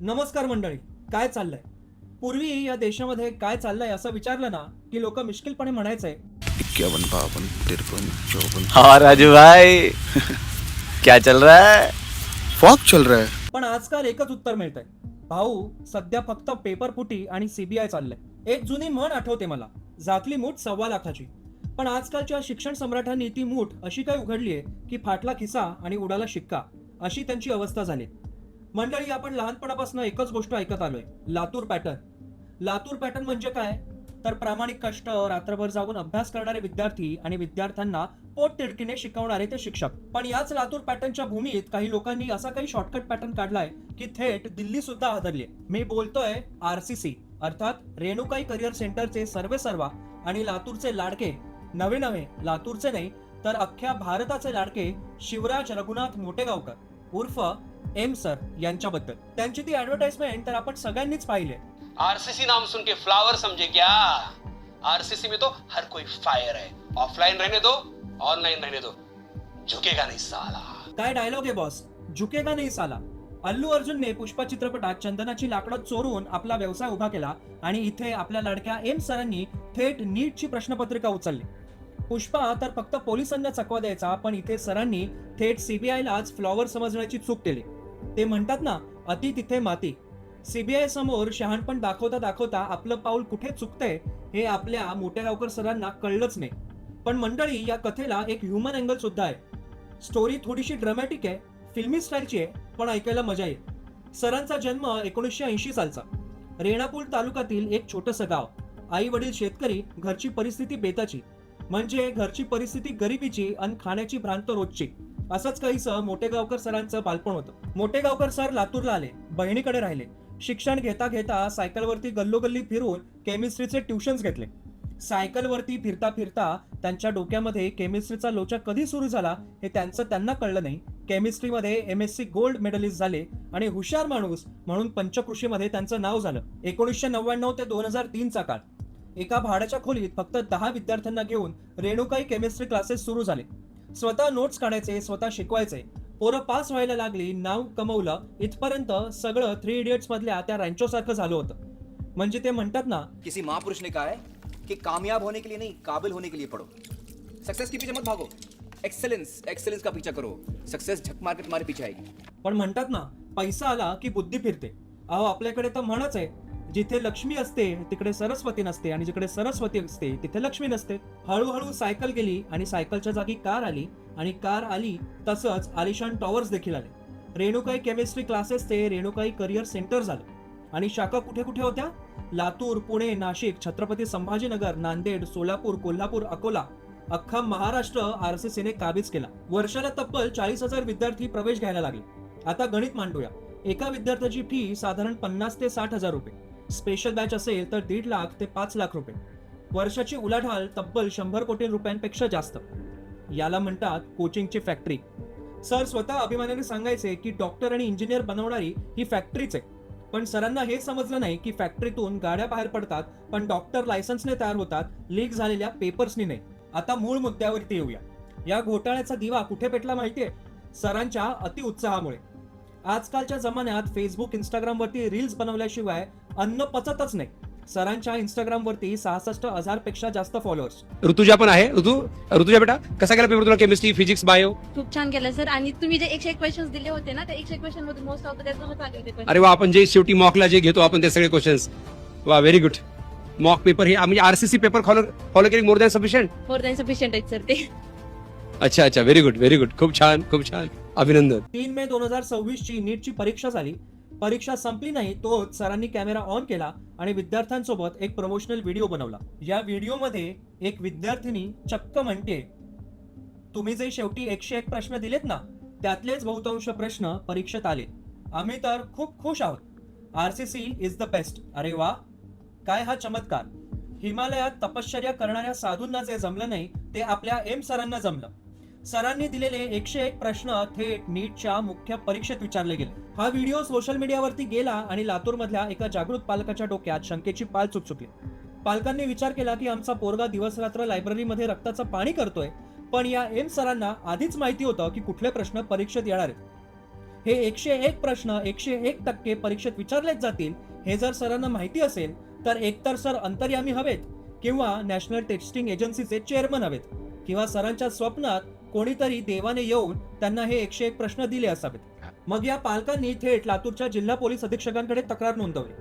नमस्कार मंडळी. काय चाललंय? पूर्वी या देशामध्ये काय चाललंय असं विचारलं ना की लोक मिश्किलपणे म्हणायचे 51 52 53 54। हाँ राजू भाई क्या चल रहा है? फॉक चल रहा है। पण आजकाल एकच उत्तर मिळतंय, भाऊ सध्या फक्त पेपर फुटी आणि सीबीआय चाललंय. एक जुनी म्हण आठवते मला, झाकली मूठ 1.25 लाखाची. पण आजकालच्या शिक्षण सम्राटांनी ती मूठ अशी काय उघडलीये की फाटला खिसा आणि उडाला शिक्का, अशी त्यांची अवस्था झाली. मंडळी, आपण लहानपणापासून एकच गोष्ट ऐकत आलोय, लातूर पॅटर्न. लातूर पॅटर्न म्हणजे काय? तर प्रामाणिक कष्ट, रात्रभर जागून अभ्यास करणारे विद्यार्थी आणि विद्यार्थ्यांना पोट तिडकीने शिकवणारे ते शिक्षक. पण याच लातूर पॅटर्नच्या भूमीत काही लोकांनी असा काही शॉर्टकट पॅटर्न काढलाय की थेट दिल्ली सुद्धा हादरलीय. मी बोलतोय आरसीसी अर्थात रेणुकाई करिअर सेंटरचे सर्वेसर्वा आणि लातूरचे लाडके, नवे नवे लातूरचे नाही तर अख्ख्या भारताचे लाडके शिवराज रघुनाथ मोटेगावकर उर्फ एम सर यांच्याबद्दल. त्यांची ती ऍडव्हर्टाइजमेंट तर आपण सगळ्यांनीच पाहिली. आरसीसी नाम सुन के फ्लावर समझे क्या? आरसीसी में तो हर कोई फायर है. ऑफलाइन रहने दो, ऑनलाइन रहने दो, झुकेगा नहीं साला. काय डायलॉग आहे बॉस, झुकेगा नाही साला. अल्लू अर्जुनने पुष्पा चित्रपटात चंदनाची लाकडं चोरून आपला व्यवसाय उभा केला आणि इथे आपल्या लाडक्या एम सरांनी थेट नीटची प्रश्नपत्रिका उचलली. पुष्पा तर फक्त पोलिसांना चकवा द्यायचा, पण इथे सरांनी थेट सीबीआयलाच फ्लॉवर समजण्याची चूक केली. ते म्हणतात ना, अति तिथे माती. सीबीआय समोर शहाणपण दाखवता दाखवता आपलं पाऊल कुठे चुकतंय हे आपल्या मोटेगावकर सरांना कळलंच नाही. पण मंडळी, या कथेला एक ह्युमन अँगल सुद्धा आहे. स्टोरी थोडीशी ड्रामॅटिक आहे, फिल्मी स्टाईलची आहे, पण ऐकायला मजा येईल. सरांचा जन्म 1980 सालचा. रेणापूर तालुक्यातील एक छोटंसं गाव. आई वडील शेतकरी, घरची परिस्थिती बेताची. म्हणजे घरची परिस्थिती गरिबीची आणि खाण्याची भ्रांत रोजची. असंच काहीसं मोटेगावकर सरांचं बालपण होतं. मोटेगावकर सर लातूरला आले, बहिणीकडे राहिले. शिक्षण घेता घेता सायकलवरती गल्लोगल्ली फिरून केमिस्ट्रीचे ट्युशन्स घेतले. सायकलवरती फिरता फिरता त्यांच्या डोक्यामध्ये केमिस्ट्रीचा लोचा कधी सुरू झाला हे त्यांना कळलं नाही. केमिस्ट्रीमध्ये MSc गोल्ड मेडलिस्ट झाले आणि हुशार माणूस म्हणून पंचकृषीमध्ये त्यांचं नाव झालं. 1999 ते 2003 चा काळ. एका भाड्याच्या खोलीत फक्त 10 विद्यार्थ्यांना घेऊन रेणुकाई केमिस्ट्री क्लासेस सुरू झाले. स्वतः नोट्स काढायचे, स्वतः शिकवायचे. पोरं पास व्हायला लागली, नाव कमवलं. इथपर्यंत सगळं 3 इडियट्स मधल्या त्या रँचो सारखं झालं होतं. म्हणजे ते म्हणतात ना, किसी महापुरुष ने कहा है कि कामयाब होने के लिए नहीं, काबिल होने के लिए पढ़ो. सक्सेस के पीछे मत भागो, एक्सेलेंस का पीछा करो. सक्सेस झक मार के तुम्हारे पीछे आएगी. पण म्हणतात ना, पैसा आला की बुद्धी फिरते. अहो, आपल्याकडे तर म्हणच आहे, जिथे लक्ष्मी असते तिकडे सरस्वती नसते आणि जिकडे सरस्वती असते तिथे लक्ष्मी नसते. हळूहळू सायकल गेली आणि सायकलच्या जागी कार आली आणि कार आली तसंच आलिशान टॉवर्स देखील आले. रेणुकाई केमिस्ट्री क्लासेस ते रेणुकाई करिअर सेंटर झालं. आणि शाखा कुठे कुठे होत्या? लातूर, पुणे, नाशिक, छत्रपती संभाजीनगर, नांदेड, सोलापूर, कोल्हापूर, अकोला. अख्खा महाराष्ट्र आरसीसीने काबीज केला. वर्षाला तब्बल 40,000 विद्यार्थी प्रवेश घ्यायला लागले. आता गणित मांडूया. एका विद्यार्थ्याची फी साधारण 50 ते 60,000 रुपये. स्पेशल बॅच असेल तर 1.5 लाख ते 5 लाख रुपये. वर्षाची उलाढाल तब्बल 100 कोटी रुपयांपेक्षा जास्त. याला म्हणतात कोचिंगची फॅक्टरी. सर स्वतः अभिमानाने सांगायचे की डॉक्टर आणि इंजिनियर बनवणारी ही फॅक्टरीच आहे. पण सरांना हे समजलं नाही की फॅक्टरीतून गाड्या बाहेर पडतात, पण डॉक्टर लायसन्सने तयार होतात, लीक झालेल्या पेपर्सनी नाही. आता मूळ मुद्द्यावरती येऊया. या घोटाळ्याचा दिवा कुठे पेटला माहितीये? सरांच्या अतिउत्साहामुळे. आजकालच्या जमान्यात फेसबुक, इंस्टाग्रामवरती रील्स बनवल्याशिवाय अन्न पचतच नाही. सरांच्या इंस्टाग्रामवरती 66,000 पेक्षा जास्त फॉलोअर्स. ऋतुजा पण आहे. ऋतुजा बेटा, कसा गेला पेपर तुला? Chemistry, physics, bio? खूप छान केलं सर. आणि तुम्ही जे 101 क्वेश्चन्स दिले होते ना, त्या 101 क्वेश्चन मध्ये मोस्ट ऑफ त्याचं आले होते. अरे वा, आपण जे शेवटी मॉकला जे घेतो आपण ते सगळे क्वेश्चन्स. वा, व्हेरी गुड. मॉक पेपर हे म्हणजे आरसीसी पेपर फॉलो केली more than sufficient. More than sufficient आहेत सर ते. अच्छा, व्हेरी गुड. खूप छान. अभिनंदन. 3 मे 2026 ची नीटची परीक्षा झाली. परीक्षा संपली नाही तोच सरांनी कॅमेरा ऑन केला आणि विद्यार्थ्यांसोबत एक प्रमोशनल व्हिडिओ बनवला. या व्हिडिओमध्ये एक विद्यार्थिनी चक्क म्हणते, तुम्ही जे शेवटी 101 प्रश्न दिलेत ना, त्यातलेच बहुतांश प्रश्न परीक्षेत आले. आम्ही तर खूप खुश आहोत. RCC is the best. अरे वा, काय हा चमत्कार. हिमालयात तपश्चर्या करणाऱ्या साधूंना जे जमलं नाही ते आपल्या एम सरांना जमलं. सरांनी दिलेले 101 प्रश्न थेट नीटच्या मुख्य परीक्षेत विचारले गेले. हा व्हिडिओ सोशल मीडियावरती गेला आणि लातूरमधल्या एका जागृत पालकाच्या डोक्यात शंकेची पाल चुकचुकली. पालकांनी विचार केला की आमचा पोरगा दिवस रात्र लायब्ररीमध्ये रक्ताचं पाणी करतोय, पण या एम सरांना आधीच माहिती होतं की कुठले प्रश्न परीक्षेत येणार आहेत. हे 101 प्रश्न 101% परीक्षेत विचारलेच जातील हे जर सरांना माहिती असेल तर एकतर सर अंतर्यामी हवेत किंवा नॅशनल टेस्टिंग एजन्सीचे चेअरमन हवेत किंवा सरांच्या स्वप्नात कोणीतरी देवाने येऊन त्यांना हे 101 प्रश्न दिले असावेत. मग या पालकांनी थेट लातूरच्या जिल्हा पोलीस अधीक्षकांकडे तक्रार नोंदवली.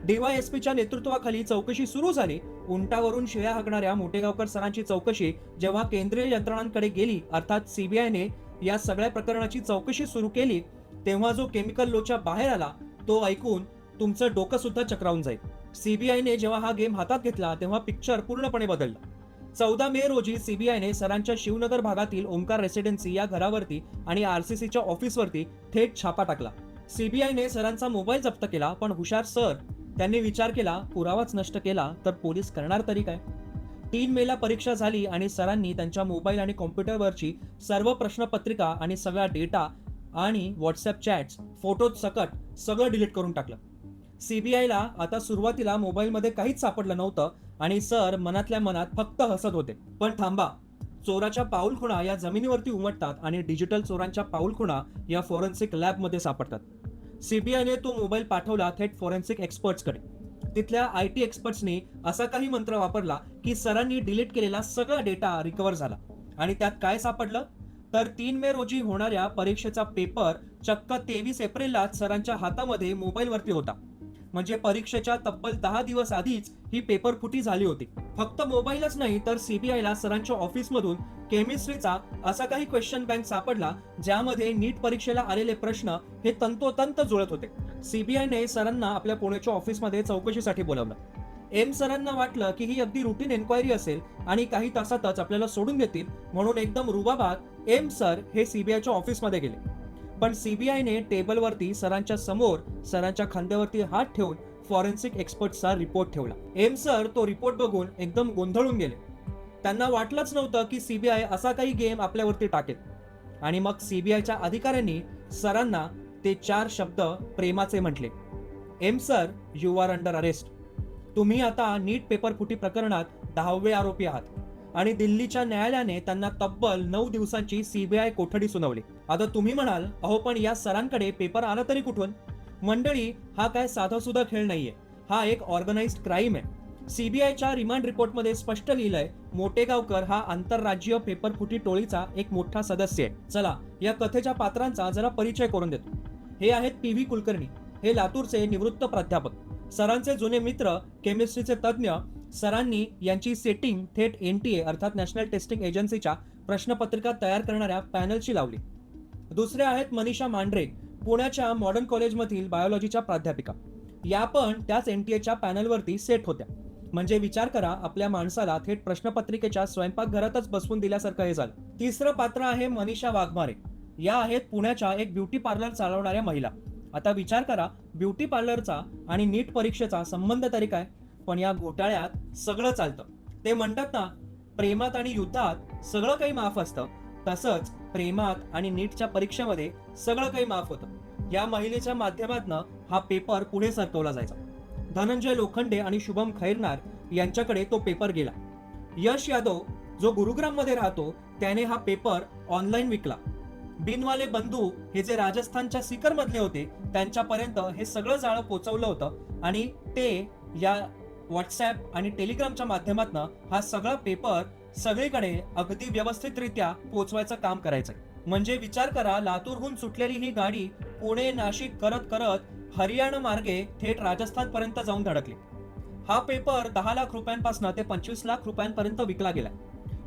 डीवायएसपीच्या नेतृत्वाखाली चौकशी सुरू झाली. उंटावरून शिळ्या हाकणाऱ्या मोटेगावकर सरांची चौकशी जेव्हा केंद्रीय यंत्रणांकडे गेली अर्थात सीबीआयने या सगळ्या प्रकरणाची चौकशी सुरू केली तेव्हा जो केमिकल लोच्या बाहेर आला तो ऐकून तुमचं डोकं सुद्धा चक्रावून जाईल. सीबीआयने जेव्हा हा गेम हातात घेतला तेव्हा पिक्चर पूर्णपणे बदलला. 14 मे रोजी सीबीआयने सरांच्या शिवनगर भागातील ओंकार रेसिडेन्सी या घरावरती आणि आरसीसीच्या ऑफिसवरती थेट छापा टाकला. सीबीआयने सरांचा मोबाईल जप्त केला पण हुशार सर त्यांनी विचार केला पुरावाच नष्ट केला तर पोलीस करणार तरी काय. 3 मेला परीक्षा झाली आणि सरांनी त्यांच्या मोबाईल आणि कॉम्प्युटरवरची सर्व प्रश्नपत्रिका आणि सगळा डेटा आणि व्हॉट्सअप चॅट्स फोटो सकट सगळं डिलीट करून टाकलं. सीबीआयला आता सुरुवातीला मोबाईलमध्ये काहीच सापडलं नव्हतं आणि सर मनातल्या मनात फक्त हसत होते. पण थांबा, चोराच्या पाऊलखुणा या जमिनीवरती उमटतात आणि डिजिटल चोरांच्या पाऊलखुणा या फॉरेन्सिक लॅबमध्ये सापडतात. सीबीआयने तो मोबाईल पाठवला थेट फॉरेन्सिक एक्सपर्ट्सकडे. तिथल्या IT एक्सपर्ट्सनी असा काही मंत्र वापरला की सरांनी डिलीट केलेला सगळा डेटा रिकव्हर झाला आणि त्यात काय सापडलं तर 3 मे रोजी होणाऱ्या परीक्षेचा पेपर चक्क 23 एप्रिललाच सरांच्या हातामध्ये मोबाईलवरती होता. म्हणजे परीक्षेच्या तब्बल 10 दिवस आधीच ही पेपर फुटी झाली होती. फक्त मोबाईलच नाही तर सीबीआयला सरांच्या ऑफिसमधून केमिस्ट्रीचा असा काही क्वेश्चन बँक सापडला ज्यामध्ये नीट परीक्षेला आलेले प्रश्न हे तंतोतंत जुळत होते. सीबीआयने सरांना आपल्या पुण्याच्या ऑफिसमध्ये चौकशीसाठी बोलावलं. एम सरांना वाटलं की ही अगदी रुटीन एन्क्वायरी असेल आणि काही तासातच आपल्याला सोडून देतील म्हणून एकदम रुबाबात एम सर हे सीबीआयच्या ऑफिसमध्ये गेले. पण सीबीआयने टेबलवरती सरांच्या समोर सरांच्या खांद्यावरती हात ठेवून फॉरेन्सिक एक्सपर्टचा रिपोर्ट ठेवला. एम सर तो रिपोर्ट बघून एकदम गोंधळून गेले. त्यांना वाटलंच नव्हतं की सीबीआय असा काही गेम आपल्यावरती टाकेल. आणि मग सीबीआयच्या अधिकाऱ्यांनी सरांना ते 4 शब्द प्रेमाचे म्हटले. M sir, you are under arrest. तुम्ही आता नीट पेपर फुटी प्रकरणात 10वे आरोपी आहात आणि दिल्लीच्या न्यायालयाने त्यांना तब्बल 9 दिवसांची सीबीआय कोठडी सुनावली. आता तुम्ही म्हणाल अहो पण या सरांकडे पेपर आला तरी कुठून. मंडळी, हा काय साधा सुद्धा खेळ नाहीये, हा एक ऑर्गनाइज्ड क्राईम आहे. सीबीआयच्या रिमांड रिपोर्टमध्ये स्पष्ट लिहिलंय मोटेगावकर हा आंतरराज्यीय पेपर फुटी टोळीचा एक मोठा सदस्य आहे. चला या कथेच्या पात्रांचा जरा परिचय करून देतो. हे आहेत PV कुलकर्णी. हे लातूरचे निवृत्त प्राध्यापक, सरांचे जुने मित्र, केमिस्ट्रीचे तज्ज्ञ. सरांनी यांची सेटिंग थेट NTA अर्थात नॅशनल टेस्टिंग एजन्सीच्या प्रश्नपत्रिका तयार करणाऱ्या पॅनलची लावली. दुसरे आहेत मनीषा मांढरे, पुण्याच्या मॉडर्न कॉलेजमधील बायोलॉजीच्या प्राध्यापिका. या पण त्याच NTA पॅनलवरती सेट होत्या. म्हणजे विचार करा, आपल्या माणसाला थेट प्रश्नपत्रिकेच्या स्वयंपाकघरातच बसवून दिल्यासारखं हे झालं. तिसरं पात्र आहे मनीषा वाघमारे. या आहेत पुण्याच्या एक ब्युटी पार्लर चालवणाऱ्या महिला. आता विचार करा, ब्युटी पार्लरचा आणि नीट परीक्षेचा संबंध तरी काय. पण या घोटाळ्यात सगळं चालतं. ते म्हणतात ना, प्रेमात आणि युद्धात सगळं काही माफ असतं, तसंच प्रेमात आणि नीटच्या परीक्षेमध्ये सगळं काही माफ होतं. या महिलेच्या माध्यमातनं हा पेपर पुढे सरकवला जायचा. धनंजय लोखंडे आणि शुभम खैरनार यांच्याकडे तो पेपर गेला. यश यादव जो गुरुग्राम मध्ये राहतो त्याने हा पेपर ऑनलाईन विकला. बिनवाले बंधू हे जे राजस्थानच्या सीकर मधले होते त्यांच्यापर्यंत हे सगळं जाळं पोचवलं होतं आणि ते या व्हॉट्सॲप आणि टेलिग्रामच्या माध्यमातून हा सगळा पेपर सगळीकडे अगदी व्यवस्थितरित्या पोचवायचं काम करायचंय. म्हणजे विचार करा, लातूरहून सुटलेली ही गाडी पुणे नाशिक करत करत हरियाणा मार्गे थेट राजस्थान पर्यंत जाऊन धडकली. हा पेपर 10 लाख रुपयांपासून ते 25 लाख रुपयांपर्यंत विकला गेला.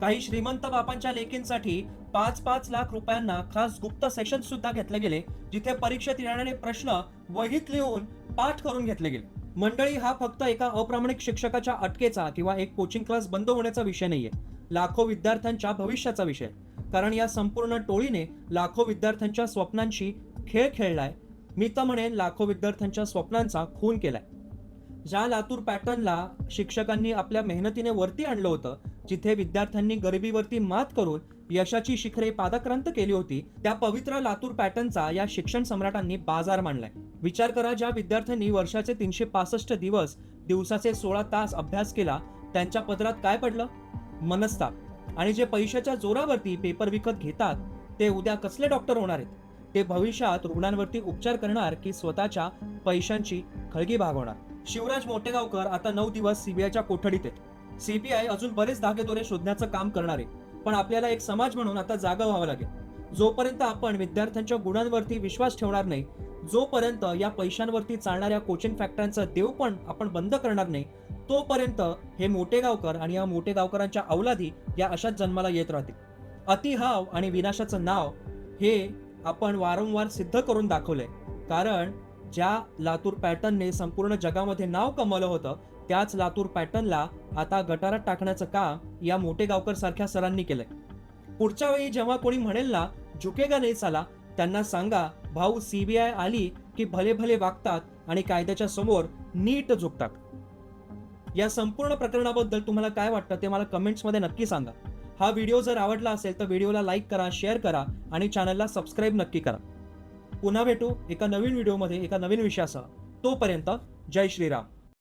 काही श्रीमंत बापांच्या लेकींसाठी 5-5 लाख रुपयांना खास गुप्त सेशन सुद्धा घेतले गेले, जिथे परीक्षेत येणारे प्रश्न वहीत लिहून पाठ करून घेतले गेले. मंडळी, हा फक्त एका अप्रामाणिक शिक्षकाच्या अटकेचा किंवा एक कोचिंग क्लास बंद होण्याचा विषय नाहीये, लाखो विद्यार्थ्यांच्या भविष्याचा विषय. कारण या संपूर्ण टोळीने लाखो विद्यार्थ्यांच्या स्वप्नांशी खेळ खेळलाय. मी तर म्हणेन लाखो विद्यार्थ्यांच्या स्वप्नांचा खून केलाय. ज्या लातूर पॅटर्नला शिक्षकांनी आपल्या मेहनतीने वरती आणलं होतं, जिथे विद्यार्थ्यांनी गरिबीवरती मात करून यशाची शिखरे पादाक्रांत केली होती, त्या पवित्र लातूर पॅटर्नचा या शिक्षण सम्राटांनी बाजार मांडलाय. विचार करा, ज्या विद्यार्थ्यांनी वर्षाचे 365 दिवस दिवसाचे 16 तास अभ्यास केला त्यांच्या पदरात काय पडलं? मनस्ताप. आणि जे पैशाच्या जोरावरती पेपर विकत घेतात ते उद्या कसले डॉक्टर होणार आहेत? ते भविष्यात रुग्णांवरती उपचार करणार की स्वतःच्या पैशांची खळगी भागवणार? शिवराज मोटेगावकर आता 9 दिवस सीबीआयच्या कोठडीत आहेत. सीबीआय अजून बरेच धागेदोरे शोधण्याचं काम करणार आहे, पण आपल्याला एक समाज म्हणून आता जागा व्हावं लागेल. जोपर्यंत आपण विद्यार्थ्यांच्या गुणांवरती विश्वास ठेवणार नाही, जोपर्यंत या पैशांवरती चालणाऱ्या कोचिंग फॅक्टरांचा देव पण आपण बंद करणार नाही, तोपर्यंत हे मोटेगावकर आणि या मोटेगावकरांच्या अवलादी या अशाच जन्माला येत राहतील. अतिहाव आणि विनाशाचं नाव हे आपण वारंवार सिद्ध करून दाखवलंय. कारण ज्या लातूर पॅटर्नने संपूर्ण जगामध्ये नाव कमवलं होतं, त्याच लातूर पॅटर्नला आता गटारात टाकण्याचं काम या मोटेगावकर सारख्या सरांनी केलंय. पुढच्या वेळी जेव्हा कोणी म्हणेल ना झुकेगा नाही साला, त्यांना सांगा भाऊ, सीबीआय आली की भले भले वागतात आणि कायद्याच्या समोर नीट झुकतात. या संपूर्ण प्रकरणाबद्दल तुम्हाला काय वाटतं ते मला कमेंट्समध्ये नक्की सांगा. हा व्हिडिओ जर आवडला असेल तर व्हिडिओला लाईक करा, शेअर करा आणि चॅनलला सबस्क्राईब नक्की करा. पुन्हा भेटू एका नवीन व्हिडिओमध्ये एका नवीन विषयासह. तोपर्यंत जय श्रीराम.